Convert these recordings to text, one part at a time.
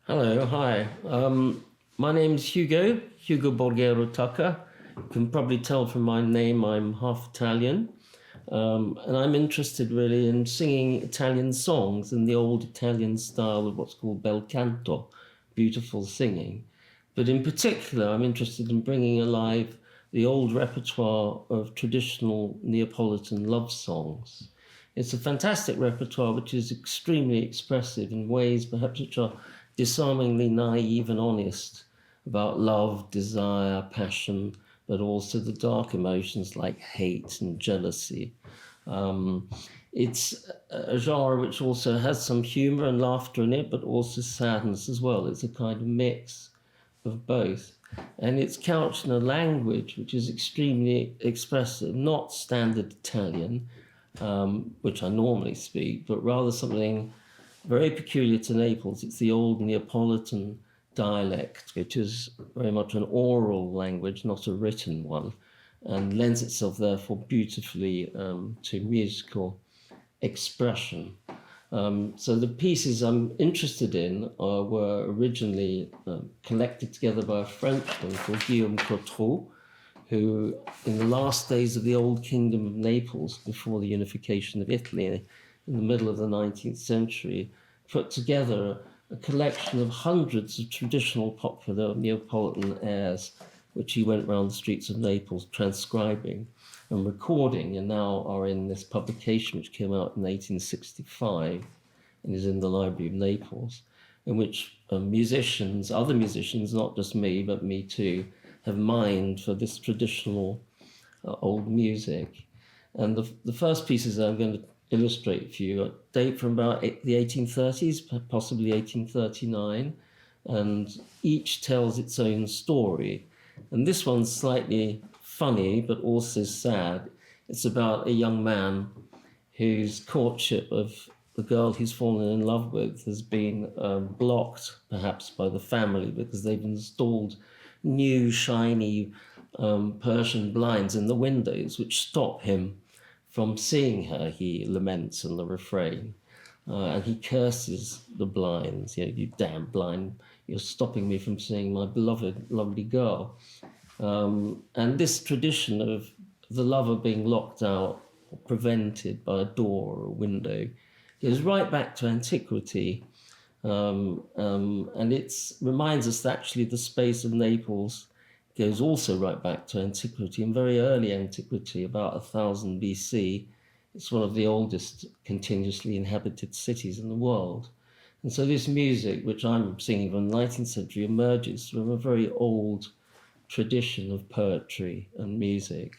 Hello, hi. My name's Hugo Borghero-Tucker. You can probably tell from my name I'm half Italian. And I'm interested really in singing Italian songs in the old Italian style of what's called belcanto, beautiful singing. But in particular, I'm interested in bringing alive the old repertoire of traditional Neapolitan love songs. It's a fantastic repertoire which is extremely expressive in ways perhaps which are disarmingly naive and honest about love, desire, passion, but also the dark emotions like hate and jealousy. Um, it's a genre which also has some humor and laughter in it, but also sadness as well. It's a kind of mix of both. And it's couched in a language which is extremely expressive, not standard Italian, which I normally speak, but rather something very peculiar to Naples. It's the old Neapolitan dialect, which is very much an oral language, not a written one, and lends itself therefore beautifully to musical expression. So the pieces I'm interested in were originally collected together by a Frenchman called Guillaume Cottrau, who, in the last days of the old kingdom of Naples, before the unification of Italy in the middle of the 19th century, put together a collection of hundreds of traditional popular Neapolitan airs, which he went around the streets of Naples transcribing and recording, and now are in this publication which came out in 1865 and is in the Library of Naples, in which musicians, other musicians, not just me, but me too, have mined for this traditional old music. And the first pieces I'm going to illustrate for you date from about the 1830s, possibly 1839, and each tells its own story. And this one's slightly funny, but also sad. It's about a young man whose courtship of the girl he's fallen in love with has been blocked, perhaps, by the family because they've installed new, shiny Persian blinds in the windows, which stop him from seeing her, he laments in the refrain. And he curses the blinds. You damn blind, you're stopping me from seeing my beloved, lovely girl. And this tradition of the lover being locked out or prevented by a door or a window goes right back to antiquity. And it reminds us that actually the space of Naples goes also right back to antiquity, and very early antiquity, about 1000 BC. It's one of the oldest continuously inhabited cities in the world. And so this music, which I'm singing from the 19th century, emerges from a very old tradition of poetry and music.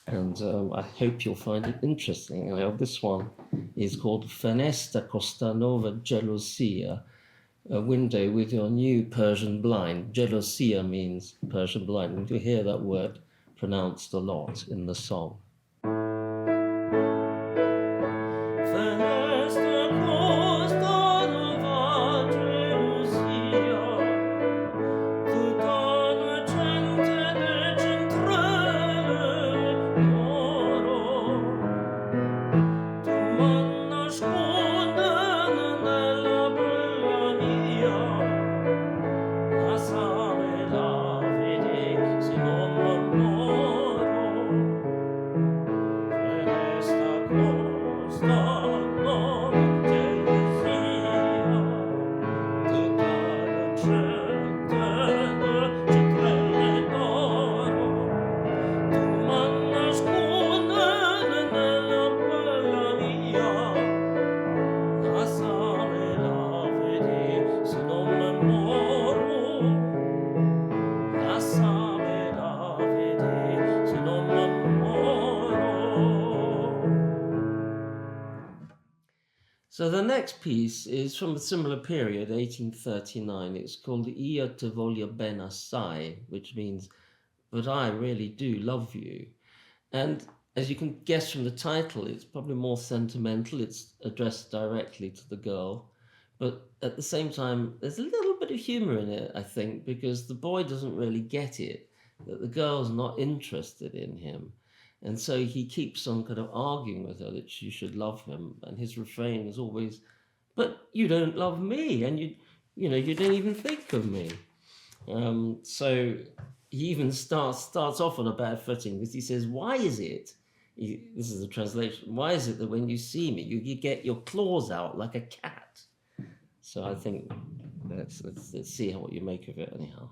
And I hope you'll find it interesting. This one is called Fenestra Costa Nova Gelosia, a window with your new Persian blind. Gelosia means Persian blind, and you'll hear that word pronounced a lot in the song. So the next piece is from a similar period, 1839. It's called Io ti voglio bene assai, which means, but I really do love you. And as you can guess from the title, it's probably more sentimental. It's addressed directly to the girl. But at the same time, there's a little bit of humor in it, I think, because the boy doesn't really get it, that the girl's not interested in him. And so he keeps on kind of arguing with her that she should love him. And his refrain is always, but you don't love me, and you didn't even think of me. So he even starts off on a bad footing because he says, why is it, this is the translation, why is it that when you see me, you get your claws out like a cat? So I think let's see what you make of it anyhow.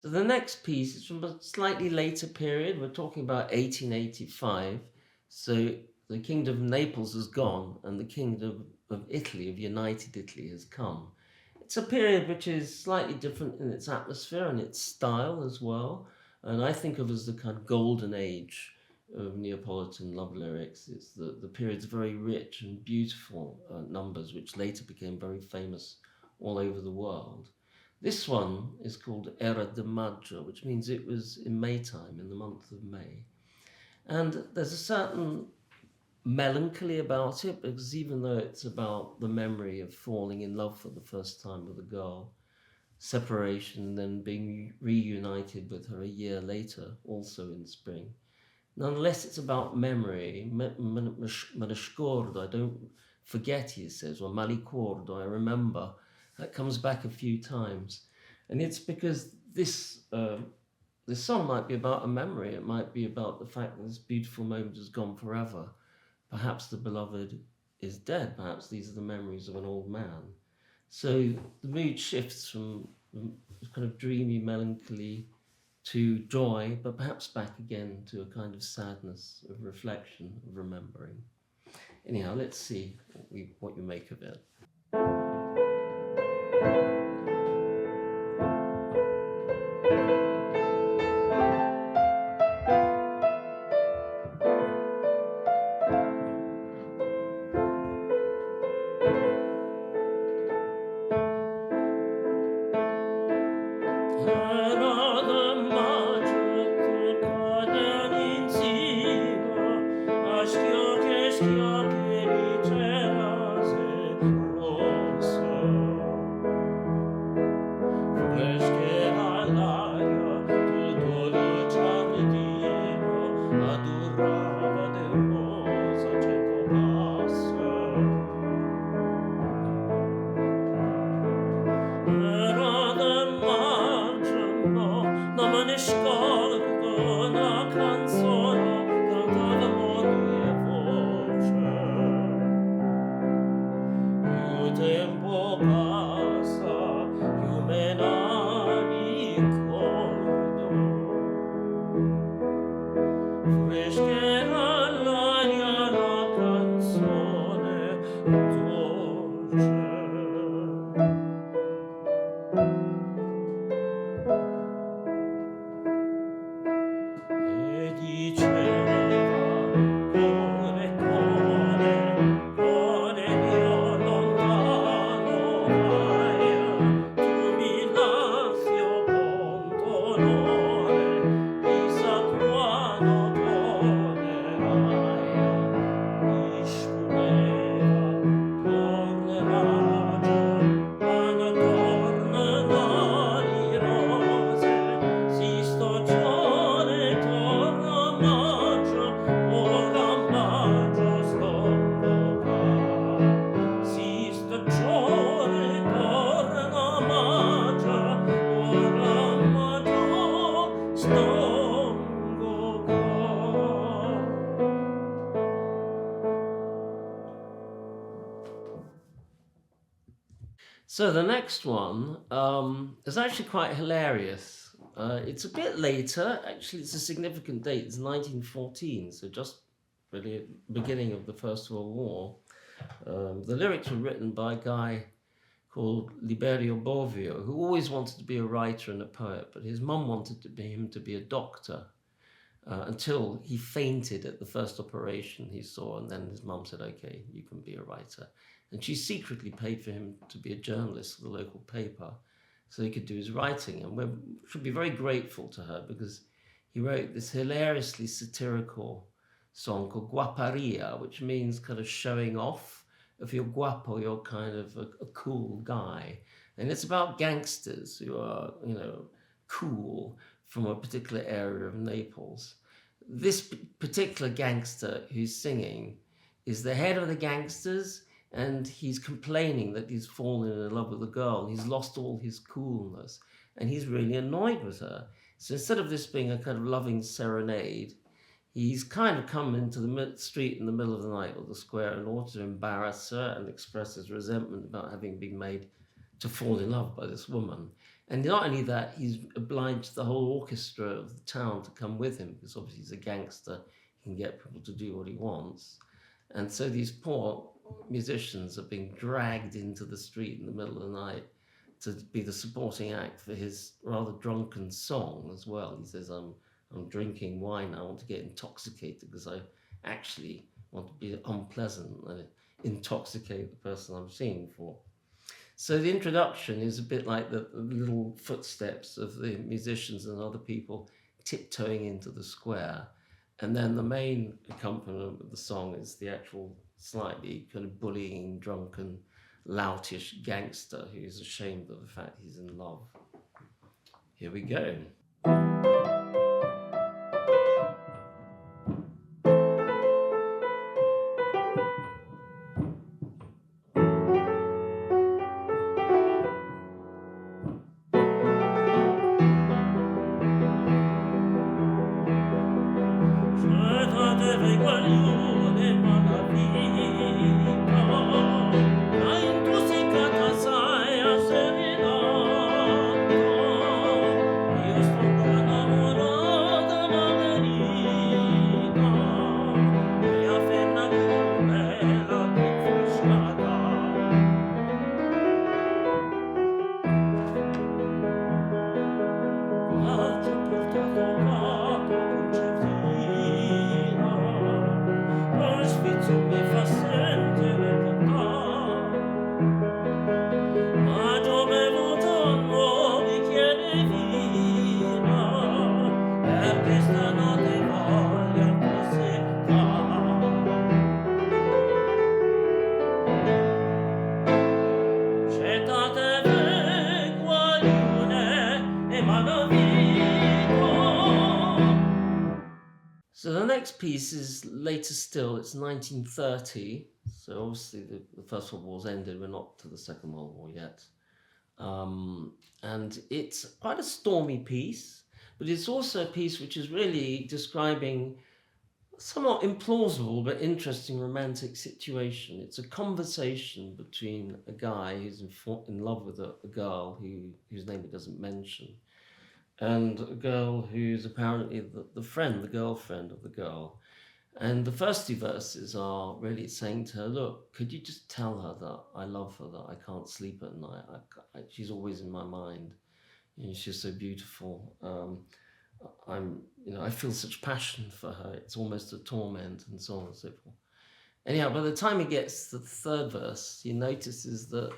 The next piece is from a slightly later period. We're talking about 1885. So the kingdom of Naples is gone and the kingdom of Italy, of United Italy, has come. It's a period which is slightly different in its atmosphere and its style as well. And I think of as the kind of golden age of Neapolitan love lyrics. It's the period's very rich and beautiful numbers, which later became very famous all over the world. This one is called Era de Maggio, which means it was in Maytime, in the month of May. And there's a certain melancholy about it, because even though it's about the memory of falling in love for the first time with a girl, separation, and then being reunited with her a year later, also in spring, nonetheless it's about memory. Me scordo, I don't forget, he says, or malicordo, I remember. That comes back a few times. And it's because this song might be about a memory. It might be about the fact that this beautiful moment has gone forever. Perhaps the beloved is dead. Perhaps these are the memories of an old man. So the mood shifts from kind of dreamy melancholy to joy, but perhaps back again to a kind of sadness, of reflection, of remembering. Anyhow, let's see what you make of it. So the next one is actually quite hilarious. It's a bit later. Actually, it's a significant date. It's 1914, so just really at the beginning of the First World War. The lyrics were written by a guy called Liberio Bovio, who always wanted to be a writer and a poet, but his mum wanted him to be a doctor. Until he fainted at the first operation he saw, and then his mum said, "Okay, you can be a writer." And she secretly paid for him to be a journalist for the local paper so he could do his writing. And we should be very grateful to her because he wrote this hilariously satirical song called Guaparia, which means kind of showing off. If you're guapo, you're kind of a cool guy. And it's about gangsters who are, cool from a particular area of Naples. This particular gangster who's singing is the head of the gangsters, and he's complaining that he's fallen in love with a girl. He's lost all his coolness, and he's really annoyed with her. So instead of this being a kind of loving serenade, he's kind of come into the street in the middle of the night or the square in order to embarrass her and express his resentment about having been made to fall in love by this woman. And not only that, he's obliged the whole orchestra of the town to come with him, because obviously he's a gangster, he can get people to do what he wants. And so these poor musicians are being dragged into the street in the middle of the night to be the supporting act for his rather drunken song as well. He says, I'm drinking wine, I want to get intoxicated because I actually want to be unpleasant and intoxicate the person I'm singing for. So the introduction is a bit like the little footsteps of the musicians and other people tiptoeing into the square. And then the main accompaniment of the song is the actual slightly kind of bullying, drunken, loutish gangster who's ashamed of the fact he's in love. Here we go. So the next piece is later still, it's 1930. So obviously the First World War's ended, we're not to the Second World War yet. And it's quite a stormy piece, but it's also a piece which is really describing a somewhat implausible but interesting romantic situation. It's a conversation between a guy who's in love with a girl whose name he doesn't mention, and a girl who's apparently the girlfriend of the girl. And the first two verses are really saying to her, look, could you just tell her that I love her, that I can't sleep at night. She's always in my mind. She's so beautiful. I feel such passion for her. It's almost a torment, and so on and so forth. Anyhow, by the time he gets to the third verse, he notices that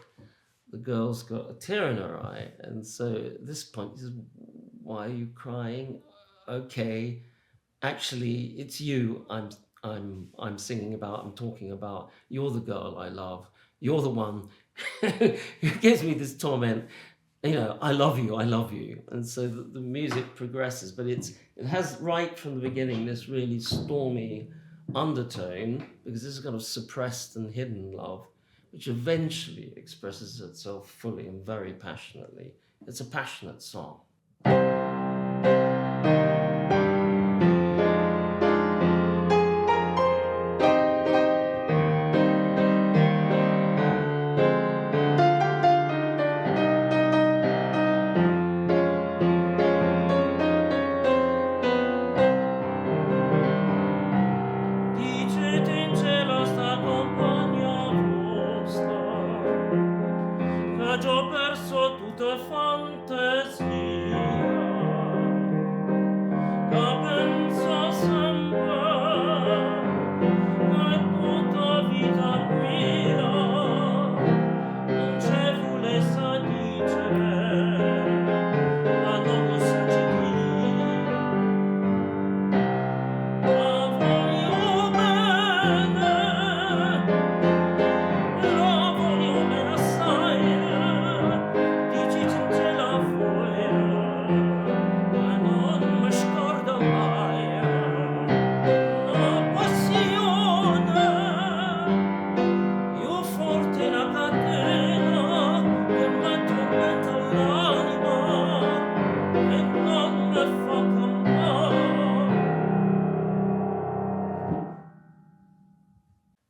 the girl's got a tear in her eye. And so at this point, he says, why are you crying? Okay, actually, it's you I'm singing about, I'm talking about. You're the girl I love. You're the one who gives me this torment. I love you, I love you. And so the music progresses, but it has right from the beginning this really stormy undertone, because this is kind of suppressed and hidden love, which eventually expresses itself fully and very passionately. It's a passionate song.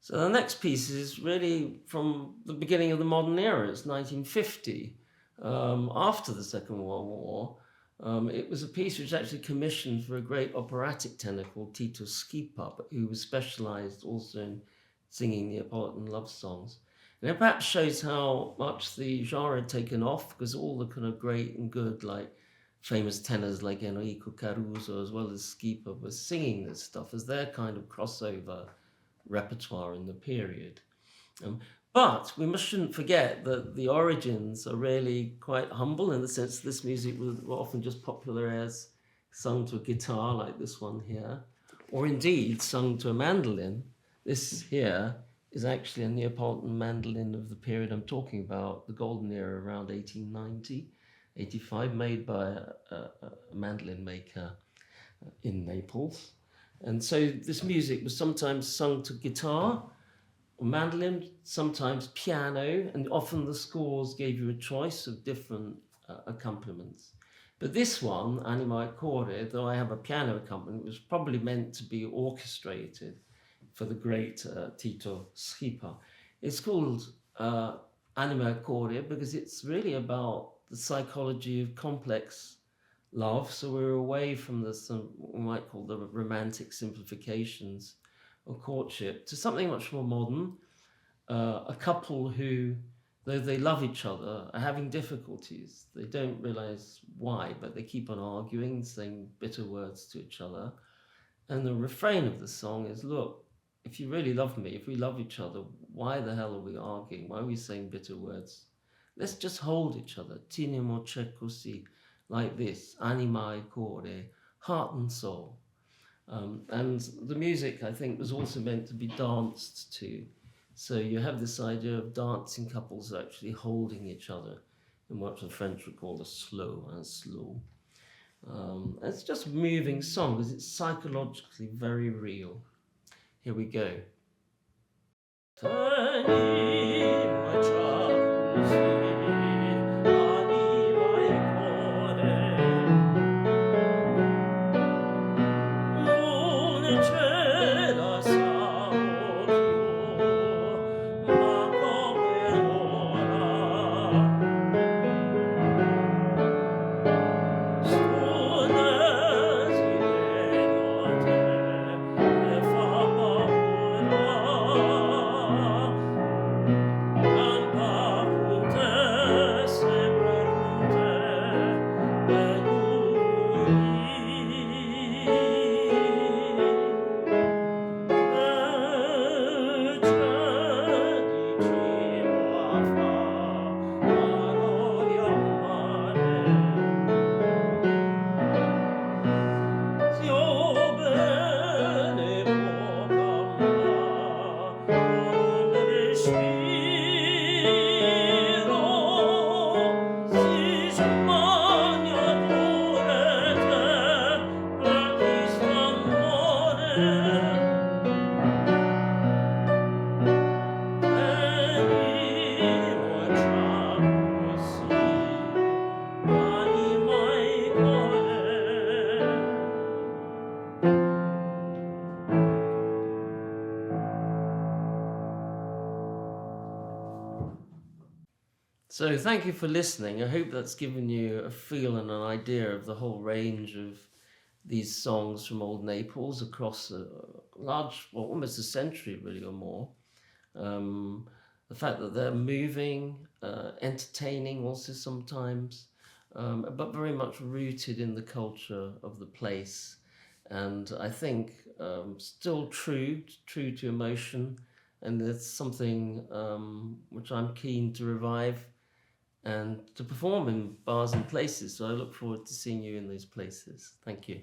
So the next piece is really from the beginning of the modern era. It's 1950, after the Second World War. It was a piece which was actually commissioned for a great operatic tenor called Tito Schipa, who was specialized also in singing Neapolitan love songs. And it perhaps shows how much the genre had taken off, because all the kind of great and good, like famous tenors like Enrico Caruso as well as Schipa were singing this stuff as their kind of crossover repertoire in the period. But we shouldn't forget that the origins are really quite humble, in the sense this music was often just popular airs sung to a guitar like this one here, or indeed sung to a mandolin. This here is actually a Neapolitan mandolin of the period I'm talking about, the golden era around 1890, 85, made by a mandolin maker in Naples. And so this music was sometimes sung to guitar or mandolin, sometimes piano, and often the scores gave you a choice of different accompaniments. But this one, Anima e Core, though I have a piano accompaniment, was probably meant to be orchestrated for the great Tito Schipa. It's called Anima e Core because it's really about the psychology of complex love. So we're away from the what we might call the romantic simplifications of courtship to something much more modern. A couple who, though they love each other, are having difficulties. They don't realize why, but they keep on arguing, saying bitter words to each other. And the refrain of the song is, look, if you really love me, if we love each other, why the hell are we arguing? Why are we saying bitter words? Let's just hold each other. Tinimo c'è così. Like this, anima e core, heart and soul. And the music, I think, was also meant to be danced to. So you have this idea of dancing couples actually holding each other in what the French would call a slow and slow. It's just a moving song because it's psychologically very real. Here we go. So thank you for listening. I hope that's given you a feel and an idea of the whole range of these songs from old Naples across a large, well, almost a century really or more. The fact that they're moving, entertaining also sometimes, but very much rooted in the culture of the place. And I think still true to emotion. And it's something which I'm keen to revive and to perform in bars and places. So I look forward to seeing you in these places. Thank you.